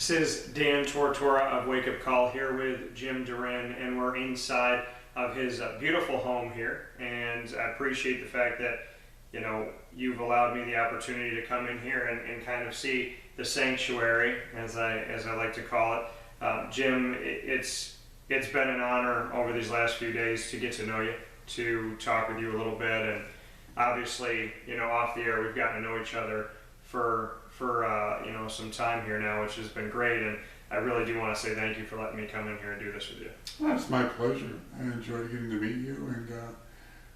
This is Dan Tortora of Wake Up Call here with Jim DaRin, and we're inside of his beautiful home here. And I appreciate the fact that you've allowed me the opportunity to come in here and kind of see the sanctuary, as I like to call it. Jim, it's been an honor over these last few days to get to know you, to talk with you a little bit, and obviously, off the air we've gotten to know each other for some time here now, which has been great, and I really do want to say thank you for letting me come in here and do this with you. Well, it's my pleasure. I enjoyed getting to meet you and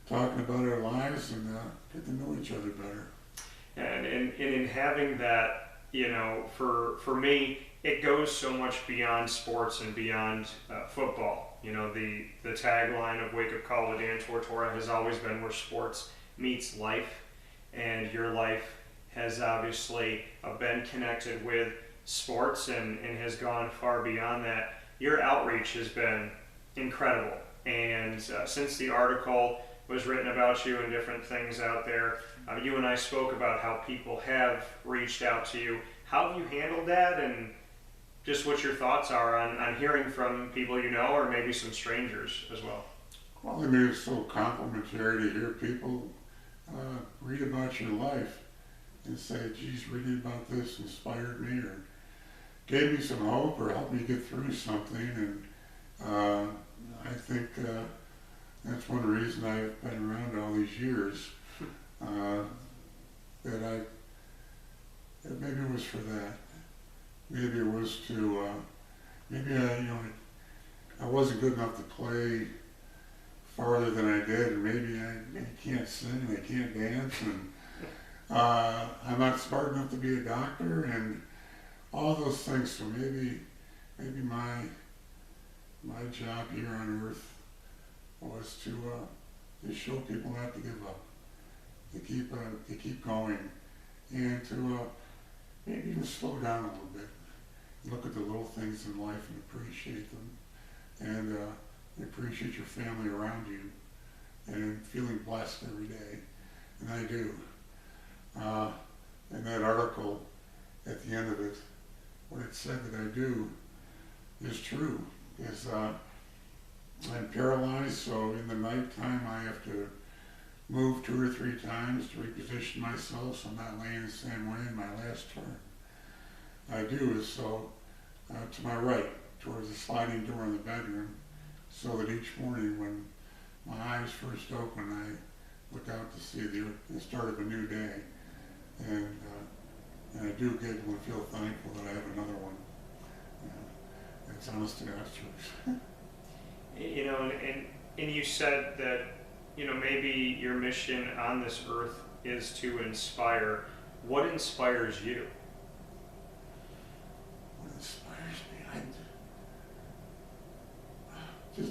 talking about our lives and get to know each other better. And in having that, for me, it goes so much beyond sports and beyond football. The tagline of Wake Up Call with Dan Tortora has always been where sports meets life, and your life has obviously been connected with sports and has gone far beyond that. Your outreach has been incredible, and since the article was written about you and different things out there, you and I spoke about how people have reached out to you. How have you handled that, and just what your thoughts are on hearing from people or maybe some strangers as well? Well, I mean, it's so complimentary to hear people read about your life and say, geez, reading about this inspired me or gave me some hope or helped me get through something. And I think that's one reason I've been around all these years, that maybe it was for that. Maybe it was to, maybe I wasn't good enough to play farther than I did, and maybe I can't sing and I can't dance, and I'm not smart enough to be a doctor, and all those things. So maybe my job here on earth was to show people not to give up, to keep going, and to maybe even slow down a little bit, look at the little things in life and appreciate them, and appreciate your family around you, and feeling blessed every day, and I do. And that article, at the end of it, what it said that I do is true. I'm paralyzed, so in the nighttime I have to move 2 or 3 times to reposition myself so I'm not laying the same way in my last turn. I do is to my right, towards the sliding door in the bedroom, so that each morning when my eyes first open, I look out to see the start of a new day. And I do giggle and feel thankful that I have another one. It's honest to God's truth. And you said that, maybe your mission on this earth is to inspire. What inspires you? What inspires me?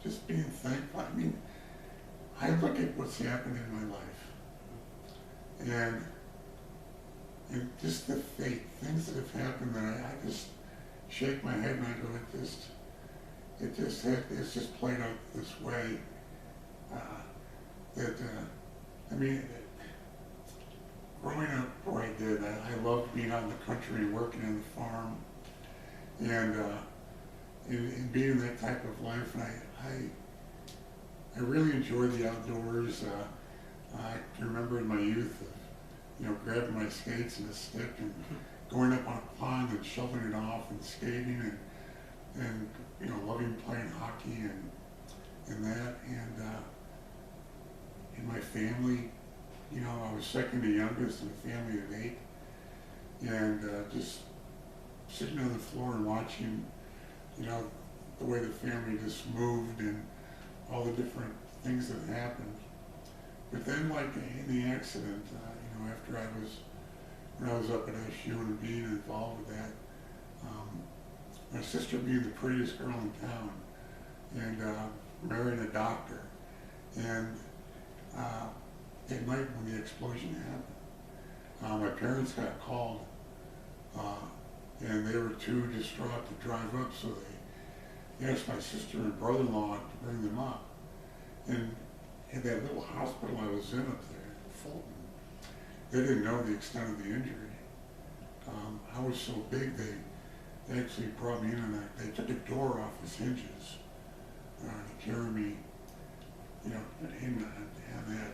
Just being thankful. I mean, I look at what's happened in my life. And just the fate, things that have happened that I just shake my head and I go, it's just played out this way. Growing up where I did, I loved being out in the country and working on the farm, and being that type of life. And I really enjoyed the outdoors. I can remember in my youth, grabbing my skates and a stick and going up on a pond and shoveling it off and skating and loving playing hockey and that. And in my family, I was second to youngest in a family of 8, and just sitting on the floor and watching, the way the family just moved and all the different things that happened. But then, like in the accident, after when I was up at SU and being involved with that, my sister being the prettiest girl in town and marrying a doctor, and at night when the explosion happened, my parents got called, and they were too distraught to drive up, so they asked my sister and brother-in-law to bring them up. And in that little hospital I was in up there, Fulton, they didn't know the extent of the injury. I was so big, they actually brought me in and they took a door off his hinges to carry me, you know, in and that.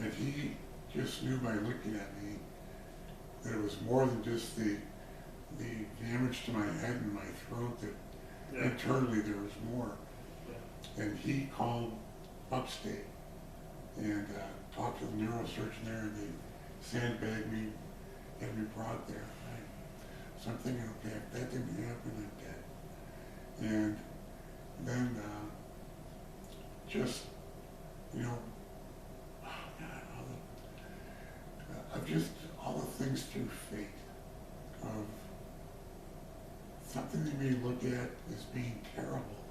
And he just knew by looking at me that it was more than just the damage to my head and my throat, that internally there was more. And he called upstate and talked to the neurosurgeon there, and they sandbagged me, had me brought there. Right? So I'm thinking, okay, if that didn't happen, I'm dead. And then just, you know, oh God, all the things through fate of something you may look at as being terrible,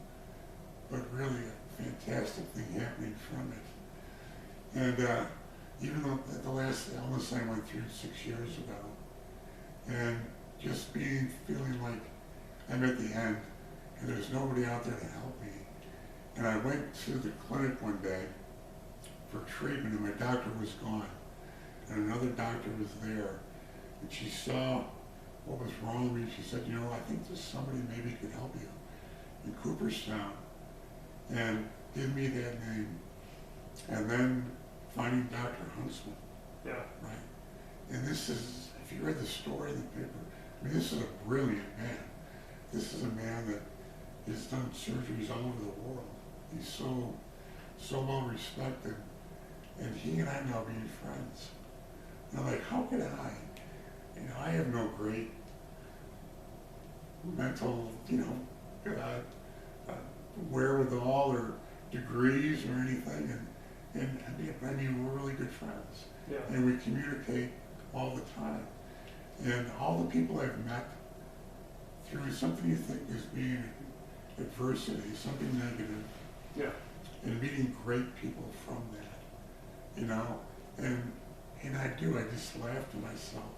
but really a fantastic thing happening from it. And even though the last illness I went through 6 years ago, and just feeling like I'm at the end, and there's nobody out there to help me. And I went to the clinic one day for treatment, and my doctor was gone, and another doctor was there, and she saw what was wrong with me. She said, you know, I think there's somebody maybe could help you in Cooperstown, and give me that name. And then finding Dr. Huntsman. Yeah. Right. And this is, if you read the story in the paper, I mean, this is a brilliant man. This is a man that has done surgeries all over the world. He's so well respected, and he and I now being friends. And I'm like, how could I? You know, I have no great mental, you know, wherewithal or degrees or anything, and I mean, we're really good friends. Yeah. And we communicate all the time. And all the people I've met through something you think is being adversity, something negative, Yeah. and meeting great people from that, you know, and I just laugh to myself,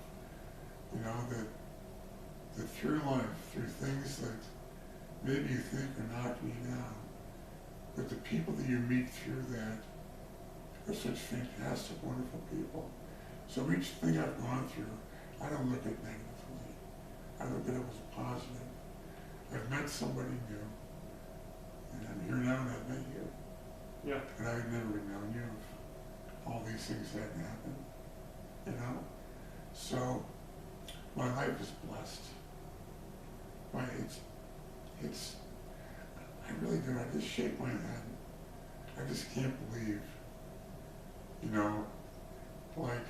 you know, that through life, through things that maybe you think are knocking you down, but the people that you meet through that are such fantastic, wonderful people. So each thing I've gone through, I don't look at negatively. I look at it as a positive. I've met somebody new, and I'm here now, and I've met you. Yeah. And I had never known you if all these things hadn't happened, you know? So my life is blessed. It's, I really do. I just shake my head. I just can't believe, you know, like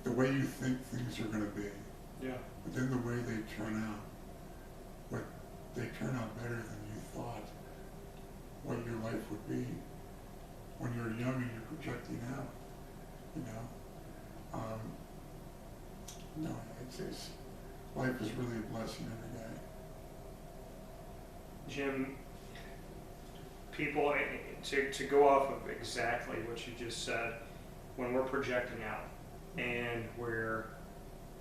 the way you think things are going to be. Yeah. But then the way they turn out, they turn out better than you thought what your life would be when you're young and you're projecting out, you know. No, it's life is really a blessing every day. Jim, people, to go off of exactly what you just said, when we're projecting out and we're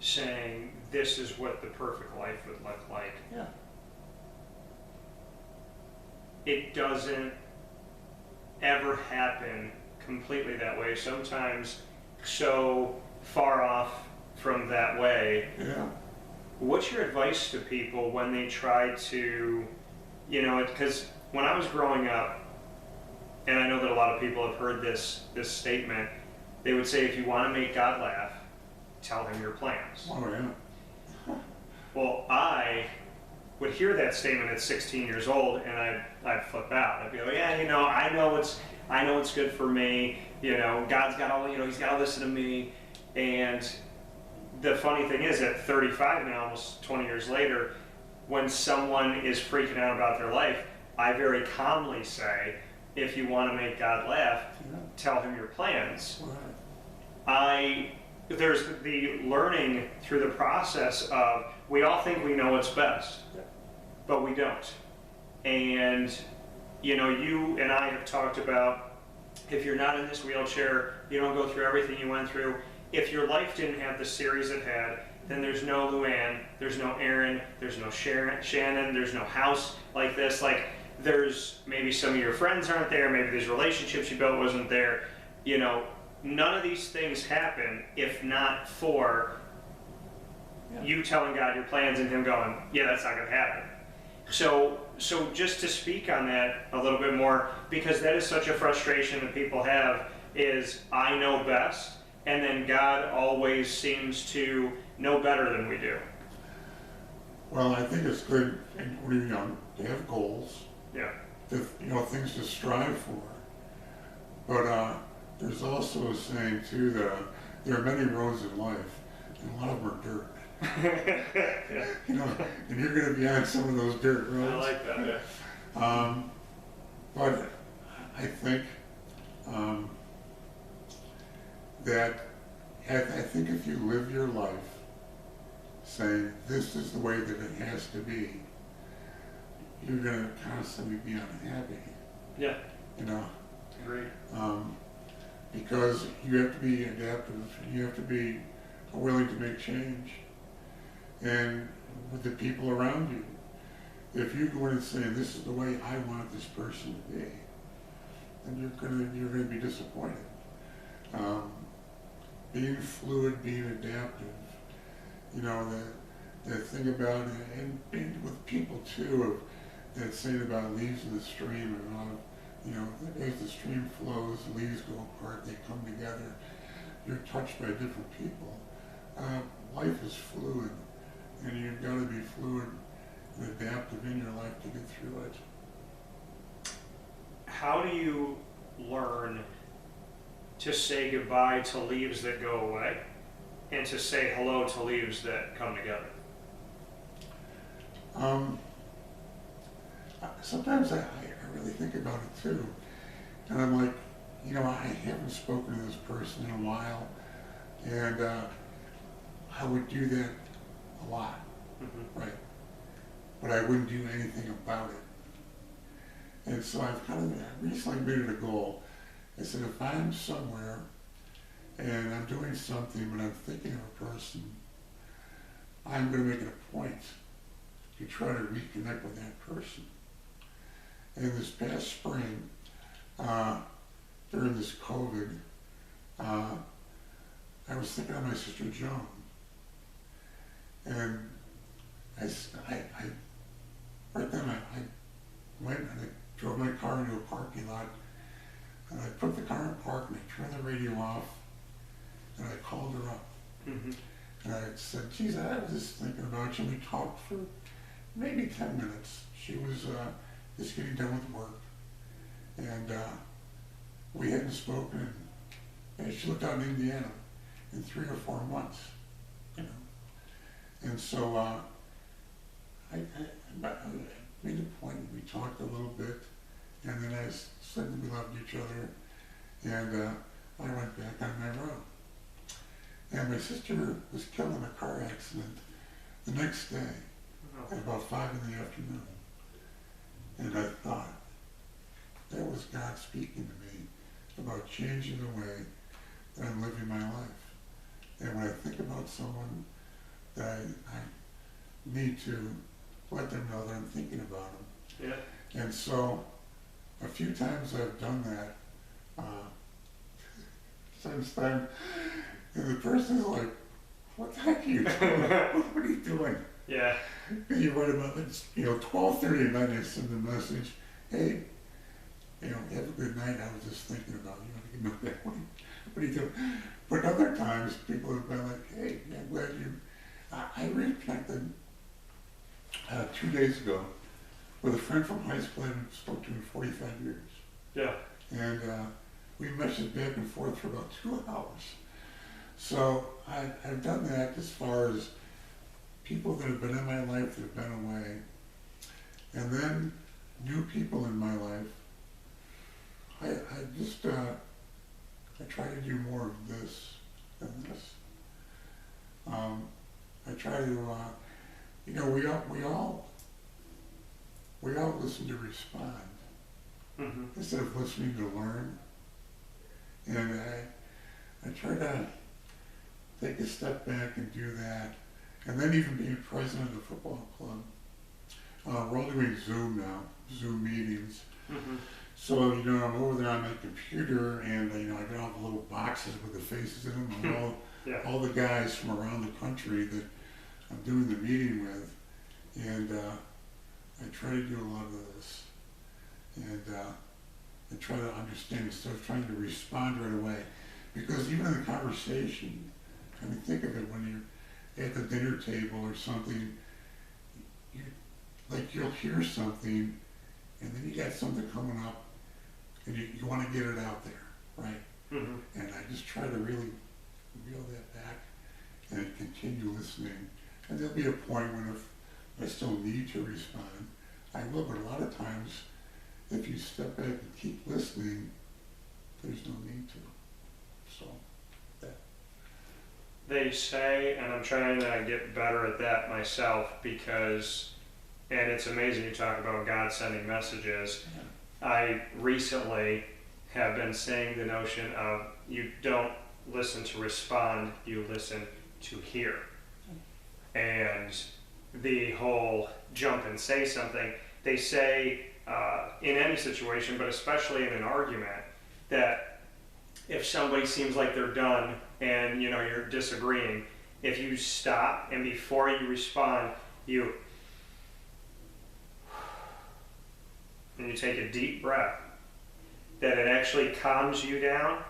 saying this is what the perfect life would look like, Yeah. it doesn't ever happen completely that way. Sometimes so far off from that way. Yeah. What's your advice to people when they try to, you know, because when I was growing up, and I know that a lot of people have heard this statement, they would say, if you want to make God laugh, tell him your plans. Oh, yeah. Well, I would hear that statement at 16 years old, and I'd flip out. I'd be like, yeah, you know, I know what's good for me. You know, God's got all, you know, he's got to listen to me. And the funny thing is, at 35 now, almost 20 years later, when someone is freaking out about their life, I very calmly say, if you want to make God laugh, tell him your plans. Right. There's the learning through the process of, we all think we know what's best, but we don't. And, you know, you and I have talked about, if you're not in this wheelchair, you don't go through everything you went through. If your life didn't have the series it had, then there's no Luann, there's no Aaron, there's no Shannon, there's no house like this. Like, there's maybe some of your friends aren't there, maybe there's relationships you built wasn't there. You know, none of these things happen if not for Yeah. You telling God your plans and him going, yeah, that's not going to happen. So just to speak on that a little bit more, because that is such a frustration that people have, is I know best, and then God always seems to know better than we do. Well, I think it's good when you're young to have goals, Yeah. to, things to strive for. But there's also a saying too that there are many roads in life, and a lot of them are dirt. Yeah. And you're going to be on some of those dirt roads. I like that. Yeah. But I think that I think if you live your life saying this is the way that it has to be, you're going to constantly be unhappy. Yeah. Agreed. Agreed. Because you have to be adaptive, you have to be willing to make change. And with the people around you, if you go in and say, this is the way I want this person to be, then you're gonna be disappointed. Being fluid, being adaptive, that thing about it, and being with people too, of that saying about leaves in the stream, and as the stream flows, leaves go apart, they come together. You're touched by different people. Life is fluid, and you've got to be fluid and adaptive in your life to get through it. How do you learn to say goodbye to leaves that go away and to say hello to leaves that come together? Sometimes I really think about it too. And I'm like, I haven't spoken to this person in a while, and I would do that a lot, right? But I wouldn't do anything about it. And so I've recently made it a goal. I said, if I'm somewhere and I'm doing something but I'm thinking of a person, I'm going to make it a point to try to reconnect with that person. And this past spring, during this COVID, I was thinking of my sister Joan. And right then I went and I drove my car into a parking lot, and I put the car in park and I turned the radio off, and I called her up. Mm-hmm. And I said, geez, I was just thinking about you. And we talked for maybe 10 minutes. She was just getting done with work. And we hadn't spoken. And she lived out in Indiana in 3 or 4 months, And so I made a point. We talked a little bit. And then I said that we loved each other. And I went back on my road. And my sister was killed in a car accident the next day at about 5 in the afternoon. And I thought, that was God speaking to me about changing the way that I'm living my life. And when I think about someone that I need to let them know that I'm thinking about them. Yeah. And so a few times I've done that since then. And the person's like, what the heck are you doing? What are you doing? Yeah. And you write about it, 12:30 at night, I send a message, hey, have a good night, I was just thinking about you. What are you doing? But other times, people have been like, hey, I'm glad you... I reconnected 2 days ago with a friend from high school I haven't spoken to in 45 years. Yeah. And we messaged back and forth for about 2 hours. So I've done that as far as people that have been in my life that have been away. And then new people in my life. I try to do more of this than this. I try to, we all listen to respond instead of listening to learn. And I try to take a step back and do that. And then even being president of the football club. We're all doing Zoom now, Zoom meetings. Mm-hmm. So, I'm over there on my computer and, I got all the little boxes with the faces in them and all the guys from around the country that I'm doing the meeting with, and I try to do a lot of this, and I try to understand instead of trying to respond right away, because even in the conversation, I mean, think of it when you're at the dinner table or something, you'll hear something, and then you got something coming up, and you want to get it out there, right? Mm-hmm. And I just try to really reel that back and continue listening. And there'll be a point when if I still need to respond, I will, but a lot of times, if you step back and keep listening, there's no need to. So, that. They say, and I'm trying to get better at that myself because, and it's amazing you talk about God sending messages. Yeah. I recently have been saying the notion of you don't listen to respond, you listen to hear. And the whole jump and say something, they say in any situation, but especially in an argument, that if somebody seems like they're done and you're disagreeing, if you stop and before you respond, you take a deep breath, that it actually calms you down.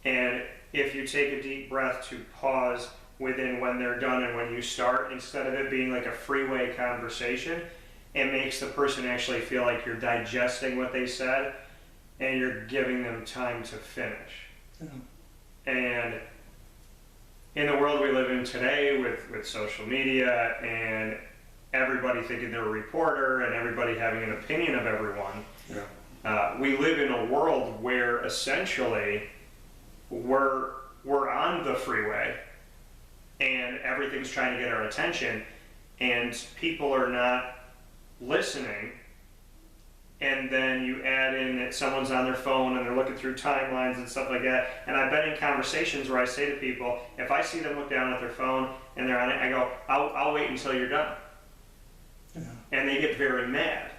And if you take a deep breath to pause within when they're done and when you start, instead of it being like a freeway conversation, it makes the person actually feel like you're digesting what they said and you're giving them time to finish. Yeah. And in the world we live in today with social media and everybody thinking they're a reporter and everybody having an opinion of everyone, yeah. We live in a world where essentially we're on the freeway and everything's trying to get our attention and people are not listening, and then you add in that someone's on their phone and they're looking through timelines and stuff like that. And I've been in conversations where I say to people, if I see them look down at their phone and they're on it, I go, I'll wait until you're done. Yeah. And they get very mad.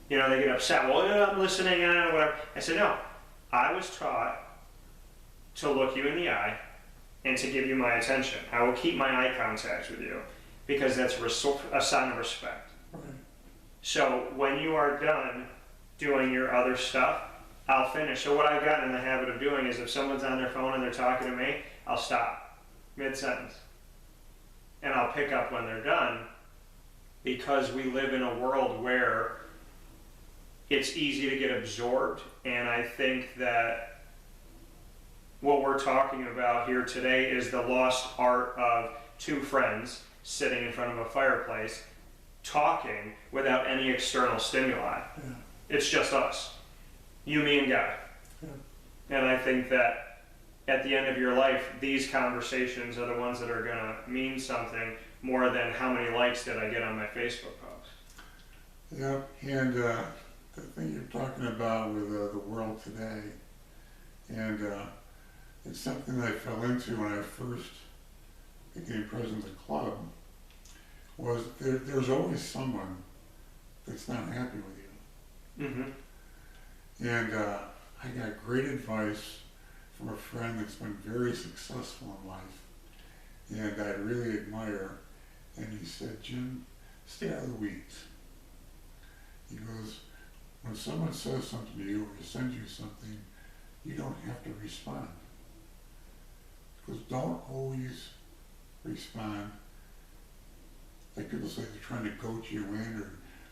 They get upset. Well, I'm listening and whatever. I said, no, I was taught to look you in the eye and to give you my attention. I will keep my eye contact with you because that's a sign of respect. Right. So when you are done doing your other stuff, I'll finish. So what I've gotten in the habit of doing is if someone's on their phone and they're talking to me, I'll stop mid-sentence. And I'll pick up when they're done, because we live in a world where it's easy to get absorbed. And I think that what we're talking about here today is the lost art of two friends sitting in front of a fireplace talking without any external stimuli. Yeah. It's just us, you, me, and God. Yeah. And I think that at the end of your life, these conversations are the ones that are going to mean something more than how many likes did I get on my Facebook post. Yeah, and the thing you're talking about with the world today, and it's something I fell into when I first became president of the club, was there's always someone that's not happy with you. Mm-hmm. And I got great advice from a friend that's been very successful in life and I really admire, and he said, Jim, stay out of the weeds. He goes, when someone says something to you or sends you something, you don't have to respond. Because don't always respond. Like people say they're trying to goad you in or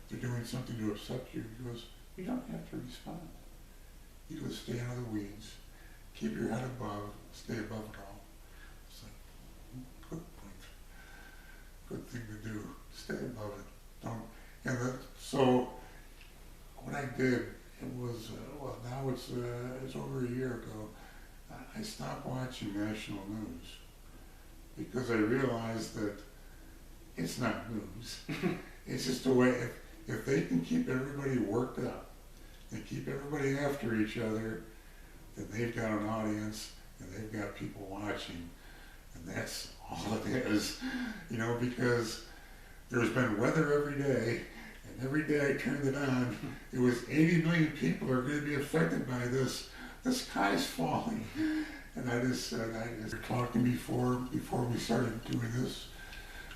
they're doing something to upset you. He goes, you don't have to respond. He goes, stay out of the weeds. Keep your head above, stay above it all. It's like, good point. Good thing to do. Stay above it. Don't. And so what I did, it was, now it's over a year ago, I stopped watching national news because I realized that it's not news. It's just a way, if they can keep everybody worked up and keep everybody after each other, then they've got an audience and they've got people watching. And that's all it is, because there's been weather every day, and every day I turned it on, it was 80 million people are going to be affected by this. The sky's falling. And I just said, we were talking before we started doing this,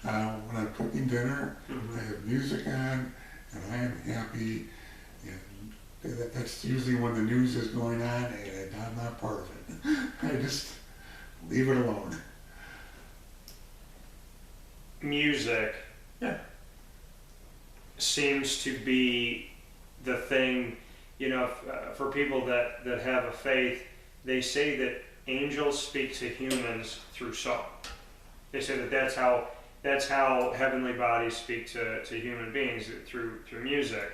When I'm cooking dinner, Mhm. I have music on, and I am happy. And that's usually when the news is going on, and I'm not part of it. I just leave it alone. Music Yeah. seems to be the thing, for people that have a faith, they say that angels speak to humans through song. They say that that's how heavenly bodies speak to human beings through music.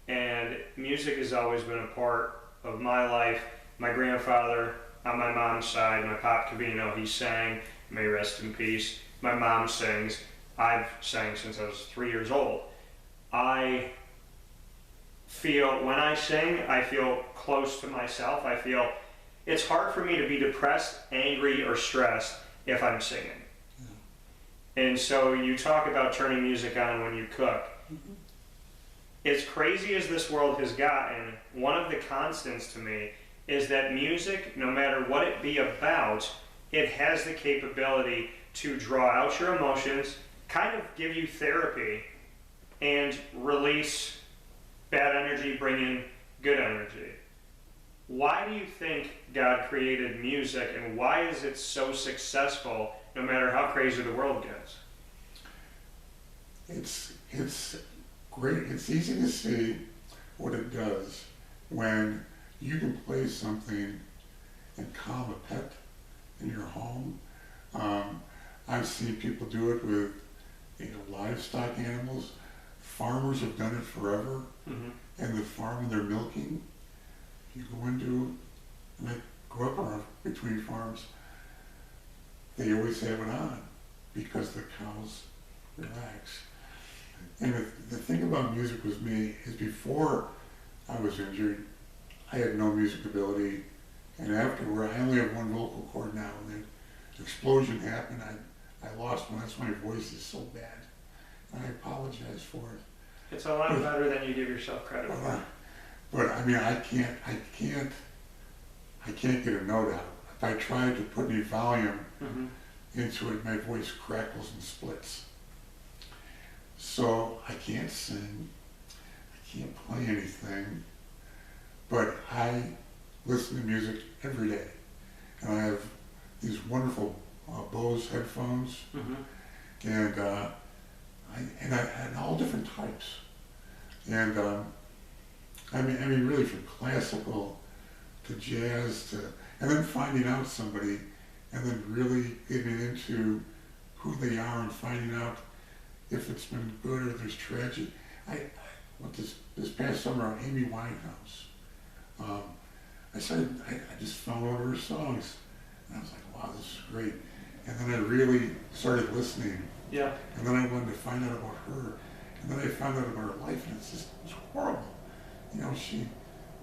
And music has always been a part of my life. My grandfather on my mom's side, my Pop Cavino, he sang, may rest in peace. My mom sings. I've sang since I was 3 years old. I feel, when I sing, I feel close to myself. I feel it's hard for me to be depressed, angry, or stressed if I'm singing. And so you talk about turning music on when you cook. Mm-hmm. As crazy as this world has gotten, one of the constants to me is that music, no matter what it be about, it has the capability to draw out your emotions, kind of give you therapy, and release bad energy, bring in good energy. Why do you think God created music, and why is it so successful no matter how crazy the world gets? It's great. It's easy to see what it does when you can play something and calm a pet in your home. I've seen people do it with livestock animals. Farmers have done it forever. Mm-hmm. And the farm they're milking, you go into, and I grew up around between farms, they always have it on because the cows relax. And the thing about music with me is before I was injured, I had no music ability, and afterward, I only have one vocal cord now, and the explosion happened, I lost one. That's why my voice is so bad, and I apologize for it. It's a lot better than you give yourself credit for. But I mean, I can't get a note out. If I try to put any volume Mm-hmm. into it, my voice crackles and splits. So I can't sing, I can't play anything, but I listen to music every day. And I have these wonderful Bose headphones, Mm-hmm. and and all different types. And I mean, really from classical to jazz to, and then finding out somebody, and then really getting into who they are and finding out if it's been good or there's tragedy. I went this past summer on Amy Winehouse. I just found one of her songs, and I was like, wow, this is great. And then I really started listening. Yeah. And then I wanted to find out about her. And then I found out about her life, and it's horrible. She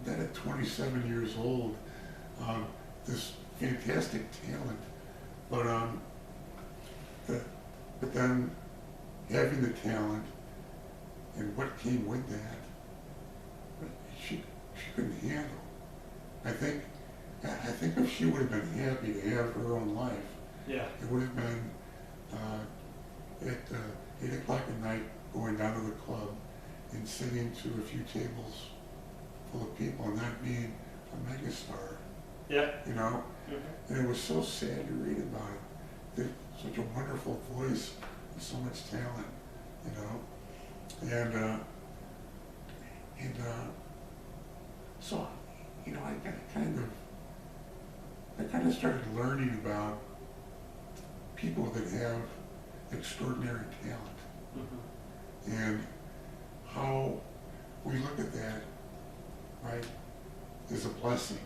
died at 27 years old. This fantastic talent, but then having the talent and what came with that, she couldn't handle. I think if she would have been happy to have her own life, Yeah. it would have been at 8 o'clock at night going down to the club and singing to a few tables full of people and not being a megastar, Yeah. And it was so sad to read about it. They had such a wonderful voice and so much talent, and so, I kind of started learning about people that have extraordinary talent, Mm-hmm. and how we look at that, right, as a blessing.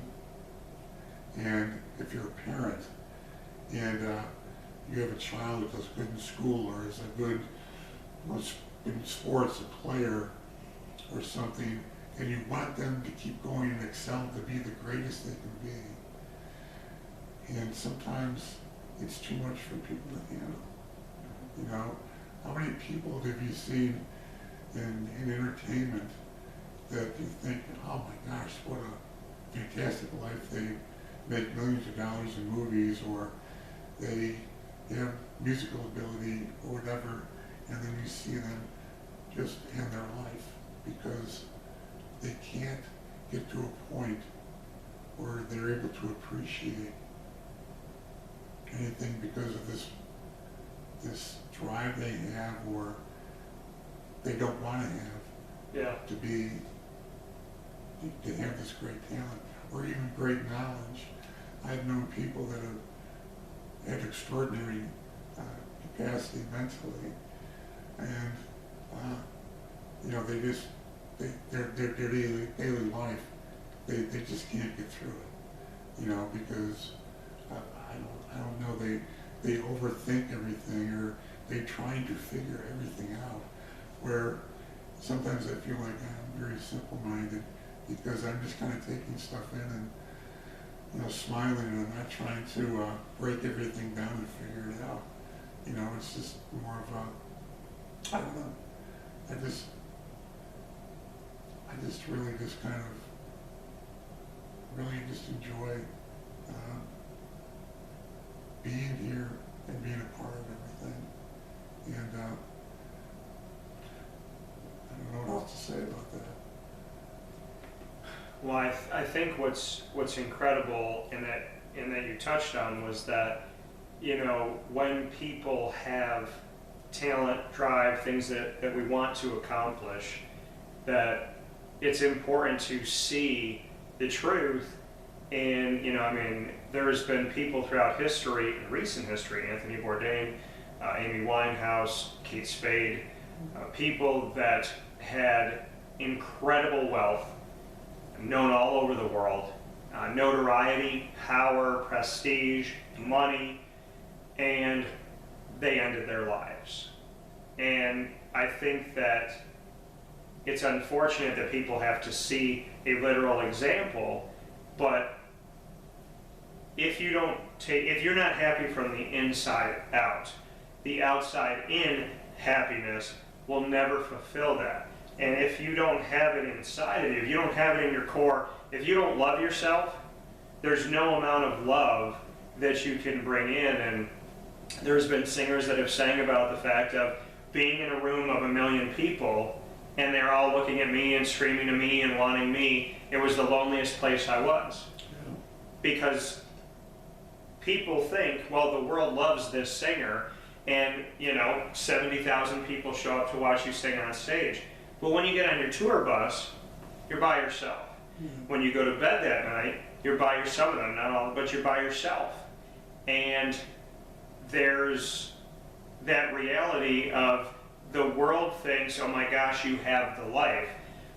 And if you're a parent and you have a child that does good in school or is a good in sports, a player or something, and you want them to keep going and excel to be the greatest they can be. And sometimes it's too much for people to handle. How many people have you seen in entertainment that you think, oh my gosh, what a fantastic life, they make millions of dollars in movies, or they have musical ability or whatever, and then you see them just end their life because they can't get to a point where they're able to appreciate anything because of this drive they have or they don't want to have Yeah. to have this great talent or even great knowledge. I've known people that have had extraordinary capacity mentally, and their daily life, they just can't get through it, because I don't know, they overthink everything, or they're trying to figure everything out, where sometimes I feel like I'm very simple-minded because I'm just kind of taking stuff in and smiling, and I'm not trying to break everything down and figure it out. It's just more of a, I don't know, I just really just kind of really just enjoy being here and being a part of everything. And I don't know what else to say about that. Well, I think what's incredible in that you touched on was that, when people have talent, drive, things that we want to accomplish, that it's important to see the truth. And, there's been people throughout history, in recent history, Anthony Bourdain, Amy Winehouse, Kate Spade, people that had incredible wealth, known all over the world, notoriety, power, prestige, money, and they ended their lives. And I think that it's unfortunate that people have to see a literal example, but if you're not happy from the inside out, the outside in happiness will never fulfill that. And if you don't have it inside of you, if you don't have it in your core, if you don't love yourself, there's no amount of love that you can bring in. And there's been singers that have sang about the fact of being in a room of 1 million people and they're all looking at me and screaming to me and wanting me. It was the loneliest place I was. Yeah. Because people think, well, the world loves this singer, and 70,000 people show up to watch you sing on stage. But when you get on your tour bus, you're by yourself. Mm-hmm. When you go to bed that night, you're by yourself. Some of them, not all, but you're by yourself. And there's that reality of the world thinks, oh my gosh, you have the life.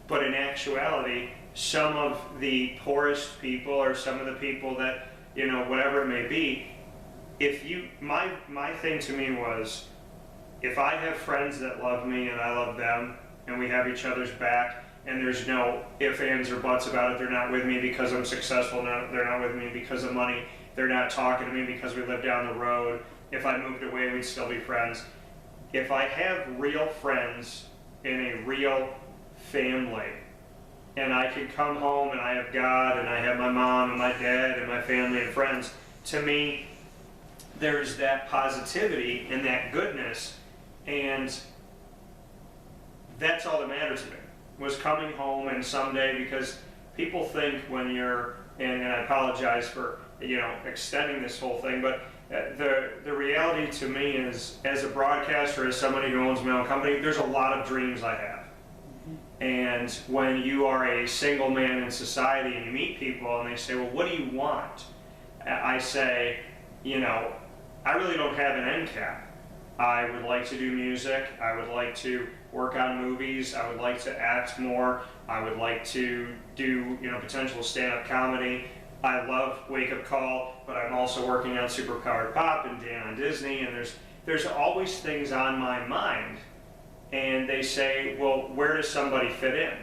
But in actuality, some of the poorest people, or some of the people that, whatever it may be, my thing to me was, if I have friends that love me and I love them, and we have each other's back, and there's no ifs, ands, or buts about it, they're not with me because I'm successful, they're not with me because of money, they're not talking to me because we live down the road, if I moved away, we'd still be friends. If I have real friends in a real family, and I can come home and I have God, and I have my mom and my dad and my family and friends, to me, there's that positivity and that goodness, and that's all that matters to me, was coming home and someday, because people think when you're, and I apologize for, extending this whole thing, but the reality to me is, as a broadcaster, as somebody who owns my own company, there's a lot of dreams I have. And when you are a single man in society and you meet people and they say, well, what do you want? I say, I really don't have an end cap. I would like to do music. I would like to work on movies. I would like to act more. I would like to do, potential stand-up comedy. I love Wake Up Call, but I'm also working on Superpowered Pop and Dan on Disney, and there's always things on my mind. And they say, well, where does somebody fit in?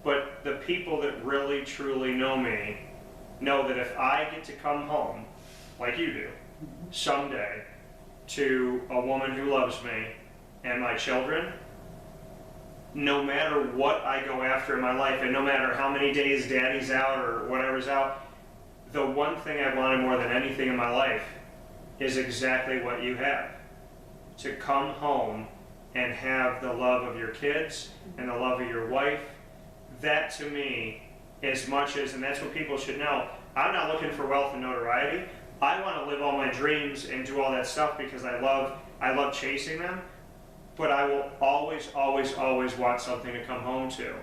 But the people that really, truly know me know that if I get to come home, like you do, someday, to a woman who loves me and my children, no matter what I go after in my life, and no matter how many days daddy's out or whatever's out, the one thing I wanted more than anything in my life is exactly what you have. to come home and have the love of your kids and the love of your wife, that to me, as much as, and that's what people should know, I'm not looking for wealth and notoriety. I want to live all my dreams and do all that stuff because I love chasing them, but I will always, always, always want something to come home to.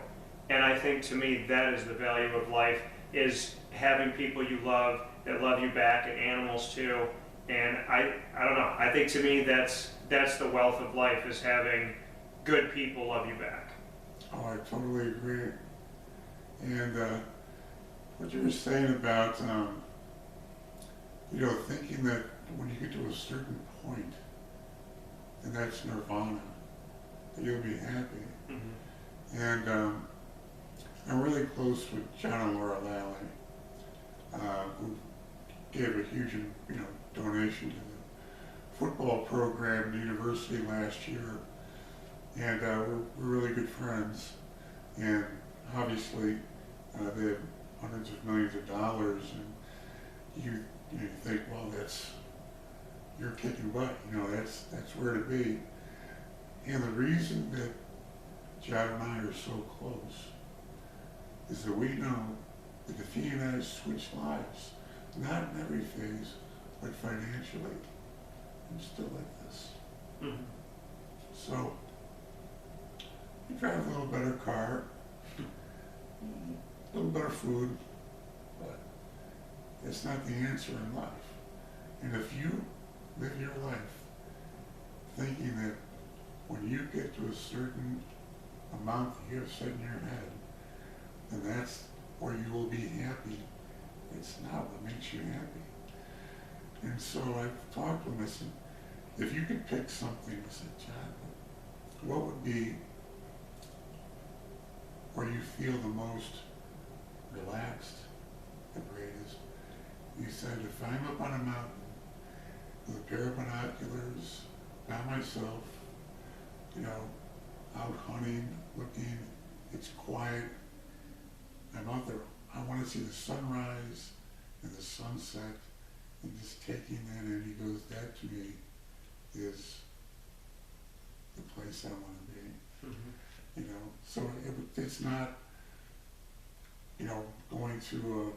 And I think to me that is the value of life, is having people you love that love you back, and animals too. And I don't know, I think to me that's the wealth of life, is having good people love you back. Oh, I totally agree. And what you were saying about, thinking that when you get to a certain point, and that's nirvana, that you'll be happy. Mm-hmm. And I'm really close with John and Laura Lally, who gave a huge, donation to the football program at the university last year. And we're really good friends. And obviously, they have hundreds of millions of dollars, and you think, well, you're kicking butt. That's where to be. And the reason that John and I are so close is that we know that if he and I switch lives, not in every phase, but financially, I'm still like this. Mm-hmm. So, you drive a little better car, a little better food, but it's not the answer in life. And if you live your life thinking that when you get to a certain amount that you have set in your head, then that's where you will be happy, it's not what makes you happy. And so I've talked to him, I said, if you could pick something, I said, John, what would be where you feel the most relaxed, the greatest? He said, if I'm up on a mountain with a pair of binoculars, by myself, out hunting, looking, it's quiet, I'm out there, I want to see the sunrise and the sunset, and just taking that in. He goes, that to me is the place I want to be. Mm-hmm. So it's not, going to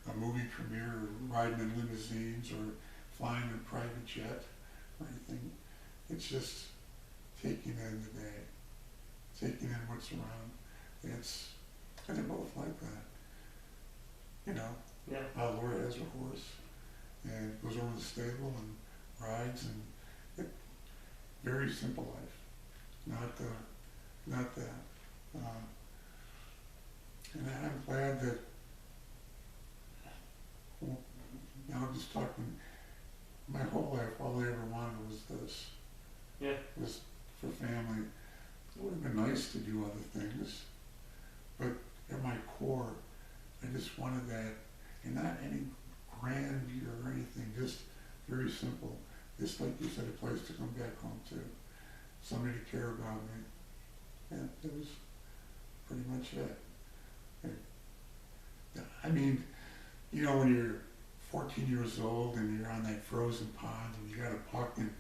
a movie premiere or riding in limousines or flying in a private jet or anything. It's just taking in the day, taking in what's around. And they're both like that. Yeah. Laura has a horse and goes over to the stable and rides, and very simple life, not that. And I'm glad that, I'm just talking, my whole life, all I ever wanted was this. Yeah. Was for family. It would have been nice to do other things, but at my core, I just wanted that, and not any grandeur or anything, just very simple. Just like you said, a place to come back home to, somebody to care about me. And that was pretty much it. I mean, when you're 14 years old and you're on that frozen pond and you got a puck, and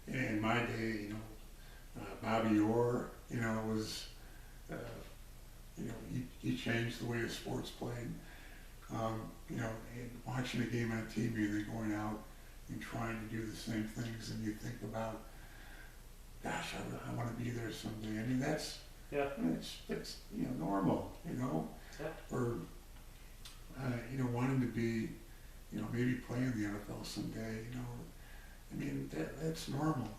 in my day, Bobby Orr, was, he changed the way the sport's played. And watching a game on TV and then going out and trying to do the same things, and you think about, gosh, I want to be there someday. I mean, that's, it's normal, Yeah. or, wanting to be, maybe play in the NFL someday, I mean, that's normal.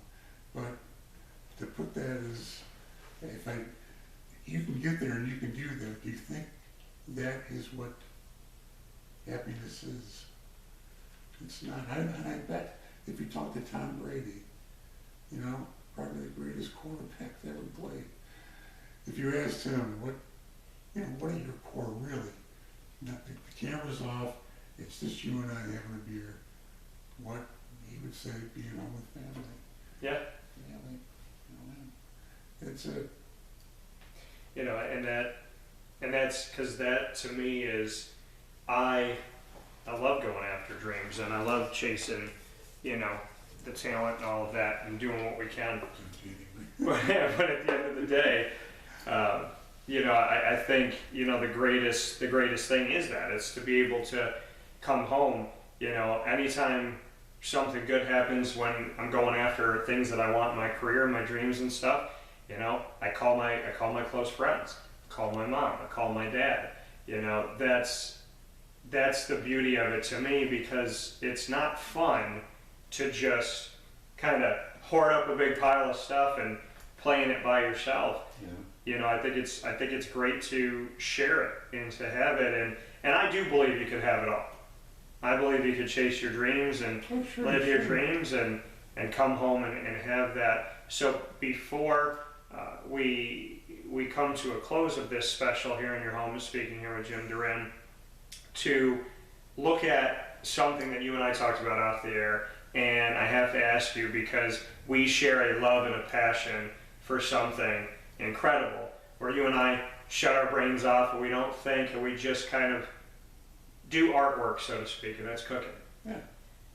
But to put that as, you can get there and you can do that, do you think that is what happiness is? It's not. And I bet if you talk to Tom Brady, probably the greatest quarterback that ever played, if you asked him, what are your core really? The camera's off, it's just you and I having a beer. What he would say, being home with family. Yeah. Family, that's it. And that's because that to me is, I love going after dreams, and I love chasing, the talent and all of that and doing what we can. But at the end of the day, I think, the greatest thing is that it's to be able to come home, anytime something good happens when I'm going after things that I want in my career, my dreams and stuff, I call my close friends, call my mom, I call my dad, that's the beauty of it to me, because it's not fun to just kind of hoard up a big pile of stuff and playing it by yourself. Yeah. I think it's great to share it and to have it, and I do believe you could have it all. I believe you could chase your dreams and live your dreams and come home and have that. So before we come to a close of this special here in your home, speaking here with Jim DaRin, to look at something that you and I talked about off the air, and I have to ask you, because we share a love and a passion for something incredible, where you and I shut our brains off and we don't think, and we just kind of do artwork, so to speak, and that's cooking. Yeah.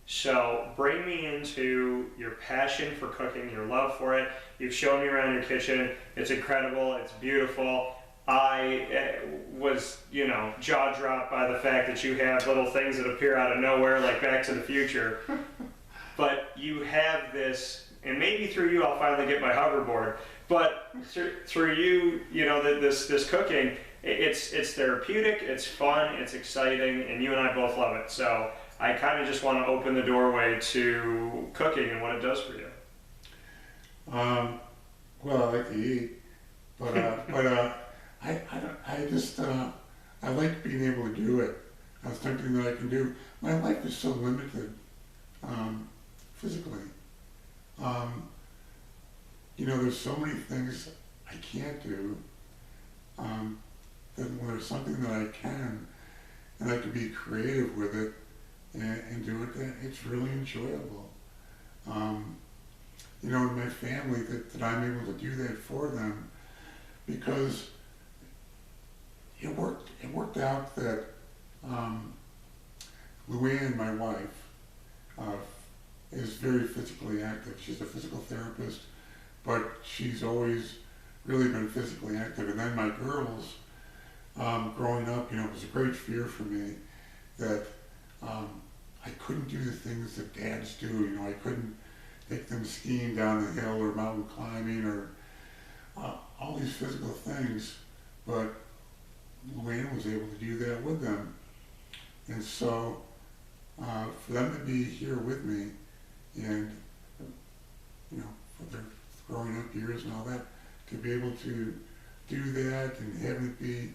So bring me into your passion for cooking, your love for it. You've shown me around your kitchen. It's incredible. It's beautiful. I was, jaw dropped by the fact that you have little things that appear out of nowhere, like Back to the Future. But you have this, and maybe through you I'll finally get my hoverboard. But through you, this cooking, it's therapeutic, it's fun, it's exciting, and you and I both love it. So I kind of just want to open the doorway to cooking and what it does for you. Well, I like to eat, but I like being able to do it. That's something that I can do. My life is so limited, physically. There's so many things I can't do, that when there's something that I can, and I can be creative with it and do it, it's really enjoyable. In my family, that I'm able to do that for them, because it worked out that Luann, my wife, is very physically active. She's a physical therapist, but she's always really been physically active. And then my girls, growing up, it was a great fear for me that I couldn't do the things that dads do. I couldn't take them skiing down the hill or mountain climbing or all these physical things, but Luann was able to do that with them. And so for them to be here with me and, for their growing up years and all that, to be able to do that and have it be,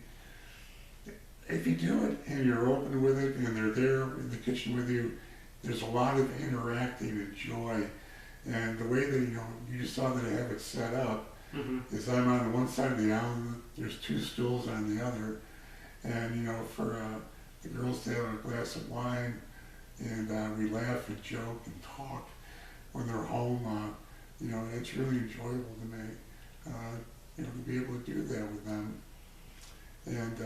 if you do it and you're open with it and they're there in the kitchen with you, there's a lot of interacting and joy. And the way that, you just saw that I have it set up, is I'm on one side of the island, there's two stools on the other, and for the girls to have a glass of wine, and we laugh and joke and talk when they're home. It's really enjoyable to me, to be able to do that with them. And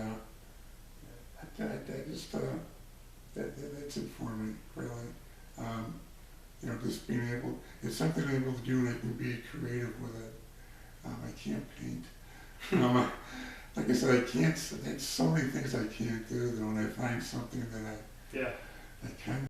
I just that's it for me, really. Just being able, it's something I'm able to do, and I can be creative with it. I can't paint. Like I said, I can't. There's so many things I can't do, though, and I find something that I can